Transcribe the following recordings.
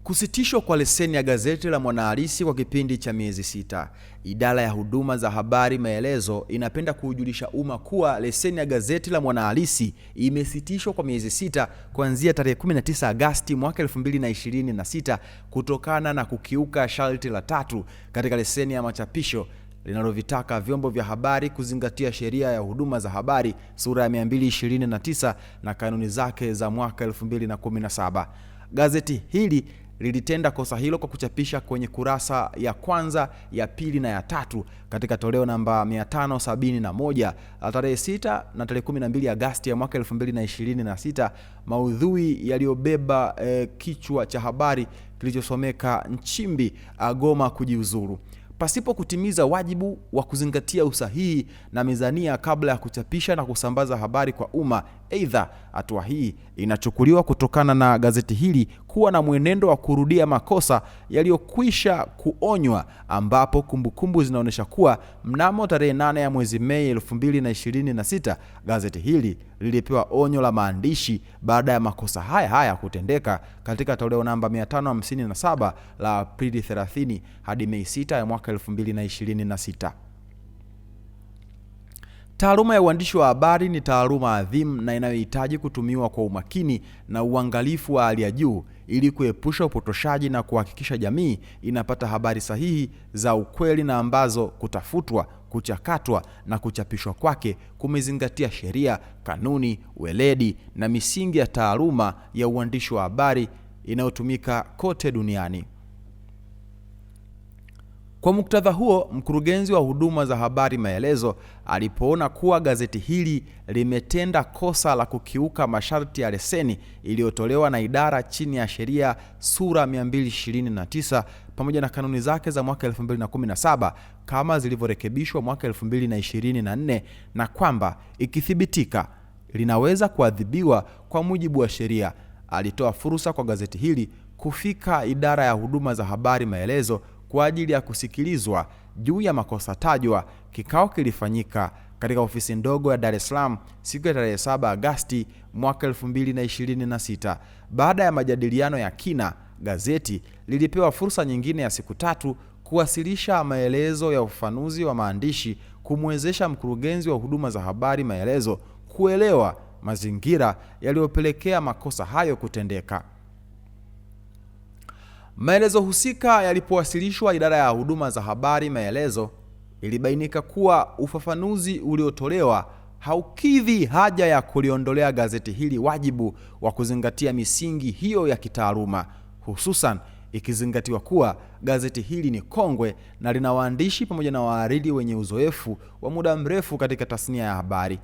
Kusitishwa kwa leseni ya gazeti la Mwanahalisi kwa kipindi cha miezi 6. Idara ya huduma za habari Maelezo inapenda kuujulisha umma kuwa leseni ya gazeti la Mwanahalisi imesitishwa kwa miezi 6 kuanzia tarehe 19 Agosti mwaka 2026 kutokana na kukiuka sharti la 3 katika leseni ya machapisho linalovitaka vyombo vya habari kuzingatia sheria ya huduma za habari sura ya 229 na kanuni zake za mwaka 2017. Gazeti hili lilitenda kosa hilo kwa kuchapisha kwenye kurasa ya kwanza, ya pili na ya tatu katika toleo namba 571 tarehe 6 na tarehe 12 Agosti ya mwaka 2026 maudhui yaliyobeba kichwa cha habari kilichosomeka Nchimbi agoma kujiuzuru, pasipo kutimiza wajibu wa kuzingatia usahihi na mizania kabla ya kuchapisha na kusambaza habari kwa umma. Aidha, hatua hii inachukuliwa kutokana na gazeti hili kuwa na mwenendo wa kurudia makosa yaliyokwisha kuonywa, ambapo kumbukumbu zinaonyesha kuwa mnamo tarehe 8 ya mwezi Mei 2026 gazeti hili lilipewa onyo la maandishi baada ya makosa haya kutendeka katika toleo namba 557 la Aprili 30 hadi Mei 6 ya mwaka 2026. Taaluma ya uandishi wa habari ni taaluma adhimu na inayohitaji kutumiwa kwa umakini na uangalifu wa hali ya juu ili kuepusha upotoshaji na kuhakikisha jamii inapata habari sahihi za ukweli na ambazo kutafutwa, kuchakatwa na kuchapishwa kwake kumezingatia sheria, kanuni, weledi na misingi ya taaluma ya uandishi wa habari inayotumika kote duniani. Kwa muktadha huo, mkurugenzi wa huduma za habari Maelezo alipoona kuwa gazeti hili limetenda kosa la kukiuka masharti ya leseni iliyotolewa na idara chini ya sheria sura 229 pamoja na kanuni zake za mwaka 2017 kama zilivyorekebishwa mwaka 2024, na kwamba ikithibitika linaweza kuadhibiwa kwa mujibu wa sheria, alitoa fursa kwa gazeti hili kufika idara ya huduma za habari Maelezo kwa ajili ya kusikilizwa juu ya makosa tajwa. Kikao kilifanyika katika ofisi ndogo ya Dar es Salaam siku ya tarehe 7 Agosti mwaka 2026. Baada ya majadiliano ya kina, gazeti lilipewa fursa nyingine ya siku 3 kuwasilisha maelezo ya ufafanuzi wa maandishi kumwezesha mkurugenzi wa huduma za habari Maelezo kuelewa mazingira yaliyopelekea makosa hayo kutendeka. Maelezo husika yalipowasilishwa idara ya huduma za habari Maelezo, ilibainika kuwa ufafanuzi uliotolewa haukidhi haja ya kuliondolea gazeti hili wajibu wa kuzingatia misingi hiyo ya kitaaluma, hususan ikizingatiwa kuwa gazeti hili ni kongwe na lina waandishi pamoja na wahariri wenye uzoefu wa muda mrefu katika tasnia ya habari.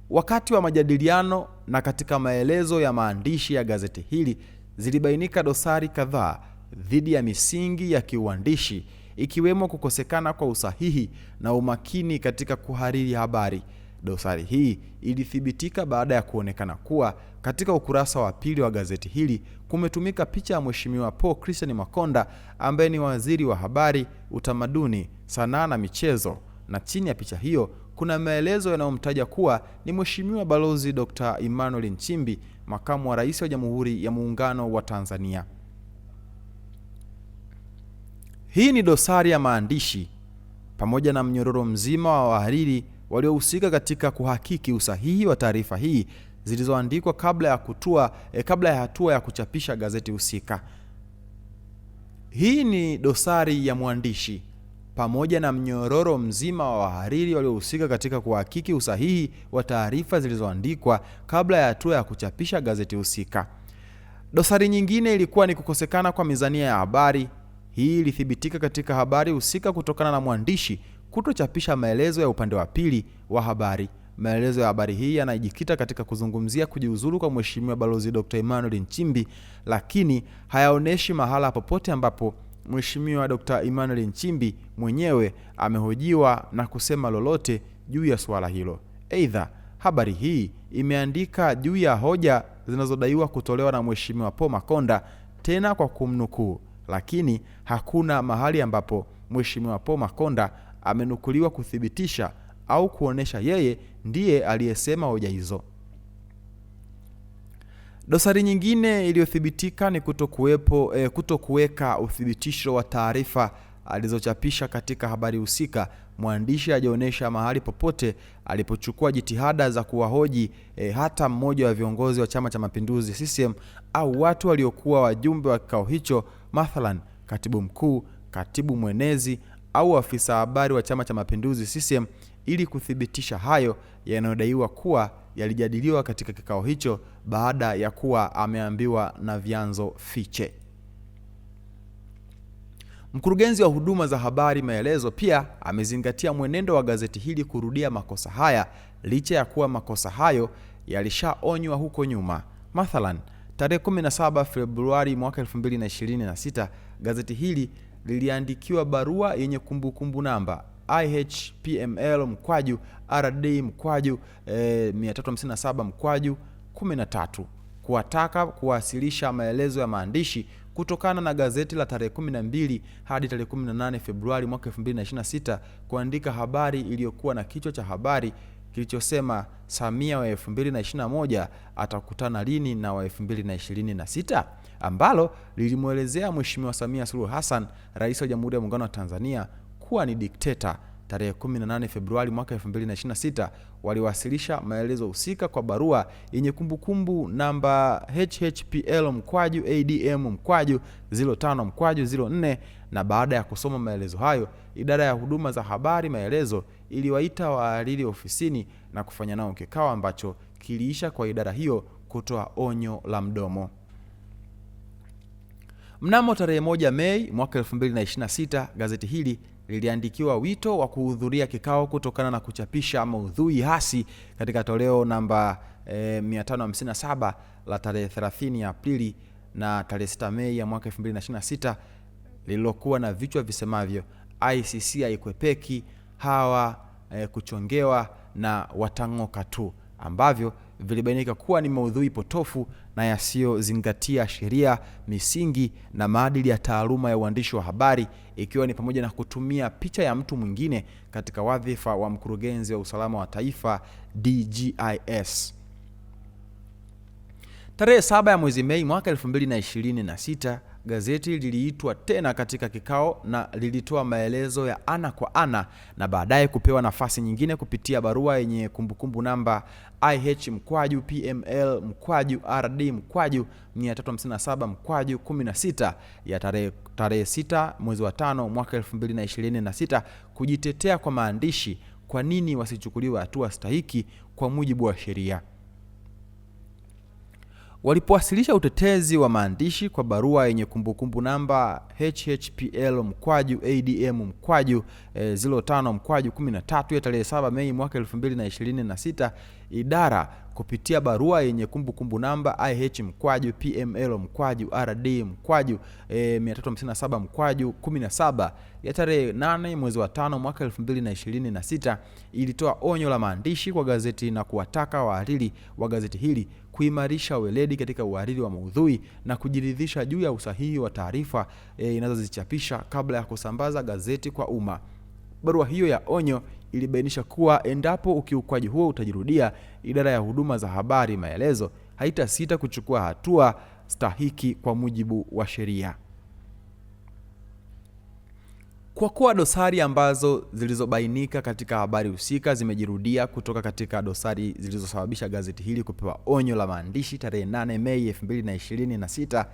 Wakati wa majadiliano na katika maelezo ya maandishi ya gazeti hili zilibainika dosari kadhaa dhidi ya misingi ya kiuandishi, ikiwemo kukosekana kwa usahihi na umakini katika kuhariri habari. Dosari hii ilithibitika baada ya kuonekana kuwa katika ukurasa wa pili wa gazeti hili kumetumika picha ya Mheshimiwa Paul Christian Makonda ambaye ni waziri wa habari, utamaduni, sanaa na michezo, na chini ya picha hiyo kuna maelezo yanayomtaja kuwa ni Mheshimiwa Balozi Dr. Emmanuel Nchimbi, makamu wa rais wa Jamhuri ya Muungano wa Tanzania. Hii ni dosari ya maandishi pamoja na mnyororo mzima wa wahariri waliohusika katika kuhakiki usahihi wa taarifa hii zilizoandikwa kabla ya hatua ya kuchapisha gazeti husika. Hii ni dosari ya mwandishi pamoja na mnyororo mzima wa wahariri waliohusika katika kuhakiki usahihi wa taarifa zilizoandikwa kabla ya hatua ya kuchapisha gazeti husika. Dosari nyingine ilikuwa ni kukosekana kwa mizania ya habari. Hii ilithibitika katika habari husika kutokana na mwandishi kutochapisha maelezo ya upande wa pili wa habari. Maelezo ya habari hii yanajikita katika kuzungumzia kujiuzulu kwa Mheshimiwa Balozi Dr. Emmanuel Nchimbi, lakini hayaoneshi mahala popote ambapo Mheshimiwa Dr. Emmanuel Nchimbi mwenyewe amehojiwa na kusema lolote juu ya suala hilo. Aidha, habari hii imeandika juu ya hoja zinazodaiwa kutolewa na Mheshimiwa Paul Makonda, tena kwa kumnukuu, lakini hakuna mahali ambapo Mheshimiwa Paul Makonda amenukuliwa kuthibitisha au kuonesha yeye ndiye aliyesema hoja hizo. Dosari nyingine iliyothibitika ni kutokuweka uthibitisho wa taarifa alizochapisha katika habari husika. Mwandishi hajaonyesha mahali popote alipochukua jitihada za kuwahoji hata mmoja wa viongozi wa Chama cha Mapinduzi CCM au watu waliokuwa wajumbe wa kikao hicho, mathalan katibu mkuu, katibu mwenezi au afisa habari wa Chama cha Mapinduzi CCM, ili kuthibitisha hayo yanayodaiwa kuwa yalijadiliwa katika kikao hicho baada ya kuwa ameambiwa na vyanzo fiche. Mkurugenzi wa huduma za habari Maelezo pia amezingatia mwenendo wa gazeti hili kurudia makosa haya licha ya kuwa makosa hayo yalishaonywa huko nyuma. Mathalan, tarehe 17 Februari mwaka 2026 gazeti hili liliandikiwa barua yenye kumbukumbu namba IHPML/RD/357/13 kuwataka kuwasilisha maelezo ya maandishi kutokana na gazeti la tarehe 12 hadi tarehe 18 Februari mwaka 2026 kuandika habari iliyokuwa na kichwa cha habari kilichosema Samia wa 2021 atakutana lini na wa 2026, ambalo lilimuelezea Mheshimiwa Samia Suluhu Hassan, Rais wa Jamhuri ya Muungano wa Tanzania, kuwa ni dikteta. Tarehe 18 Februari mwaka 2026 waliwasilisha maelezo husika kwa barua yenye kumbukumbu namba HHPL/ADM/05/04, na baada ya kusoma maelezo hayo, idara ya huduma za habari Maelezo iliwaita wahariri ofisini na kufanya nao kikao ambacho kiliisha kwa idara hiyo kutoa onyo la mdomo. Mnamo tarehe 1 Mei mwaka 2026 gazeti hili liliandikiwa wito wa kuhudhuria kikao kutokana na kuchapisha maudhui hasi katika toleo namba 557 la tarehe 30 Aprili na tarehe 6 Mei ya mwaka 2026 lililokuwa na vichwa visemavyo ICC haikwepeki, hawa kuchongewa na watang'oka tu, ambavyo vilibainika kuwa ni maudhui potofu na yasiyozingatia sheria, misingi na maadili ya taaluma ya uandishi wa habari, ikiwa ni pamoja na kutumia picha ya mtu mwingine katika wadhifa wa mkurugenzi wa usalama wa taifa DGIS. Tarehe 7 ya mwezi Mei mwaka 2026 gazeti liliitwa tena katika kikao na lilitoa maelezo ya ana kwa ana na baadaye kupewa nafasi nyingine kupitia barua yenye kumbukumbu namba IH/PML/RD/357/16 ya tarehe 6 mwezi wa 5 mwaka 2026 kujitetea kwa maandishi kwa nini wasichukuliwe hatua stahiki kwa mujibu wa sheria. Walipowasilisha utetezi wa maandishi kwa barua yenye kumbukumbu namba HHPL/ADM/05/13 ya tarehe 7 Mei mwaka 2026, idara kupitia barua yenye kumbukumbu namba IH/PML/RD/357/17 ya tarehe 8 mwezi wa 5 mwaka 2026 ilitoa onyo la maandishi kwa gazeti na kuwataka wahariri wa gazeti hili kuimarisha weledi katika uhariri wa maudhui na kujiridhisha juu ya usahihi wa taarifa inazozichapisha kabla ya kusambaza gazeti kwa umma. Barua hiyo ya onyo ilibainisha kuwa endapo ukiukwaji huo utajirudia, idara ya huduma za habari Maelezo haitasita kuchukua hatua stahiki kwa mujibu wa sheria. Kwa kuwa dosari ambazo zilizobainika katika habari husika zimejirudia kutoka katika dosari zilizosababisha gazeti hili kupewa onyo la maandishi tarehe 8 Mei 2026,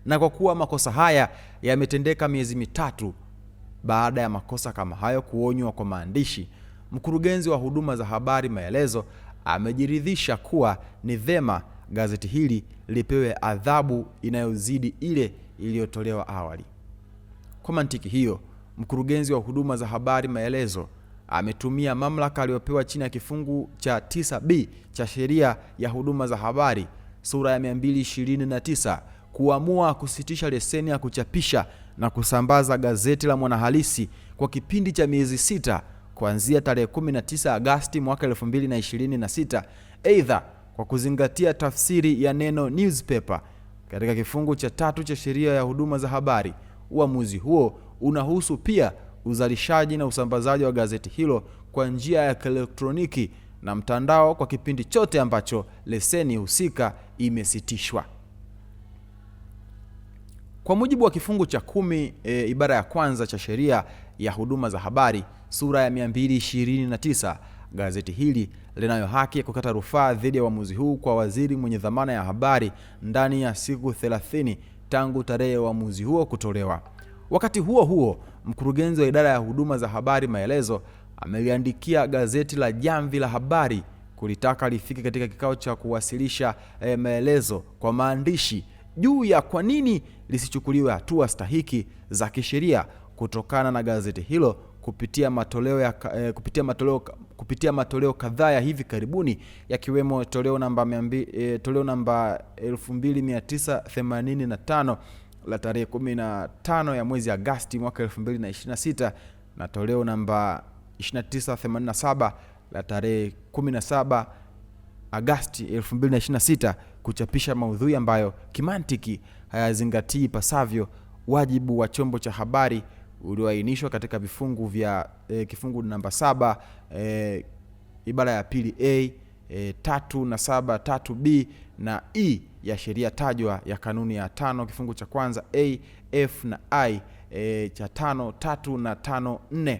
na kwa kuwa makosa haya yametendeka miezi mitatu baada ya makosa kama hayo kuonywa kwa maandishi, mkurugenzi wa huduma za habari Maelezo amejiridhisha kuwa ni vema gazeti hili lipewe adhabu inayozidi ile iliyotolewa awali. Kwa mantiki hiyo, mkurugenzi wa huduma za habari Maelezo ametumia mamlaka aliyopewa chini ya kifungu cha 9B cha sheria ya huduma za habari sura ya 229 kuamua kusitisha leseni ya kuchapisha na kusambaza gazeti la Mwanahalisi kwa kipindi cha miezi 6 kuanzia tarehe 19 Agosti mwaka 2026, aidha kwa kuzingatia tafsiri ya neno newspaper katika kifungu cha 3 cha sheria ya huduma za habari. Uamuzi huo unahusu pia uzalishaji na usambazaji wa gazeti hilo kwa njia ya elektroniki na mtandao kwa kipindi chote ambacho leseni husika imesitishwa. Kwa mujibu wa kifungu cha 10 ibara ya kwanza cha sheria ya huduma za habari sura ya 229, gazeti hili linayo haki ya kukata rufaa dhidi ya uamuzi huu kwa waziri mwenye dhamana ya habari ndani ya siku 30 tangu tarehe ya uamuzi huo kutolewa. Wakati huo huo, mkurugenzi wa idara ya huduma za habari maelezo ameliandikia gazeti la Jamvi la Habari kulitaka lifike katika kikao cha kuwasilisha maelezo kwa maandishi juu ya kwa nini lisichukuliwe hatua stahiki za kisheria kutokana na gazeti hilo kupitia matoleo kadhaa ya hivi karibuni, yakiwemo toleo namba 2985 la tarehe 15 ya mwezi Agosti mwaka 2026 na toleo namba 2987 la tarehe 17 Agosti 2026 kuchapisha maudhui ambayo kimantiki hayazingatii ipasavyo wajibu wa chombo cha habari ulioainishwa katika kifungu namba 7 ibara ya pili A 3 na 7 3B na E ya sheria tajwa ya kanuni ya 5 kifungu cha kwanza A, F na I cha 5 3 na 5 4.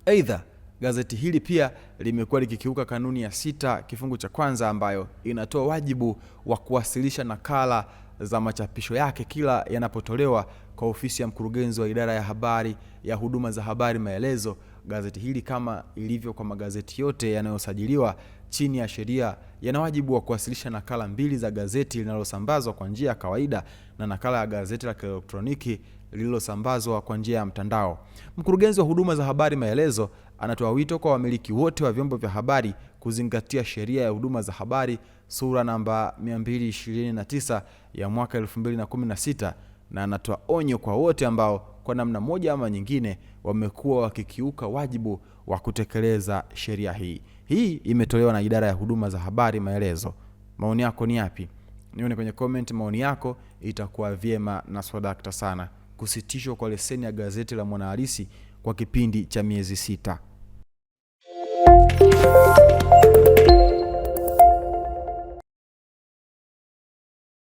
Aidha, gazeti hili pia limekuwa likikiuka kanuni ya 6 kifungu cha kwanza ambayo inatoa wajibu wa kuwasilisha nakala za machapisho yake kila yanapotolewa kwa ofisi ya mkurugenzi wa idara ya habari ya huduma za habari maelezo. Gazeti hili kama ilivyo kwa magazeti yote yanayosajiliwa chini ya sheria yana wajibu wa kuwasilisha nakala 2 za gazeti linalosambazwa kwa njia ya kawaida na nakala ya gazeti la kielektroniki lililosambazwa kwa njia ya mtandao. Mkurugenzi wa huduma za habari maelezo anatoa wito kwa wamiliki wote wa vyombo vya habari kuzingatia sheria ya huduma za habari sura namba 229 ya mwaka 2016 na anatoa onyo kwa wote ambao kwa namna moja ama nyingine wamekuwa wakikiuka wajibu wa kutekeleza sheria hii. Hii imetolewa na idara ya huduma za habari maelezo. Maoni yako ni yapi? Nione kwenye comment maoni yako, itakuwa vyema na swadakta sana. Kusitishwa kwa leseni ya gazeti la Mwanahalisi kwa kipindi cha miezi 6.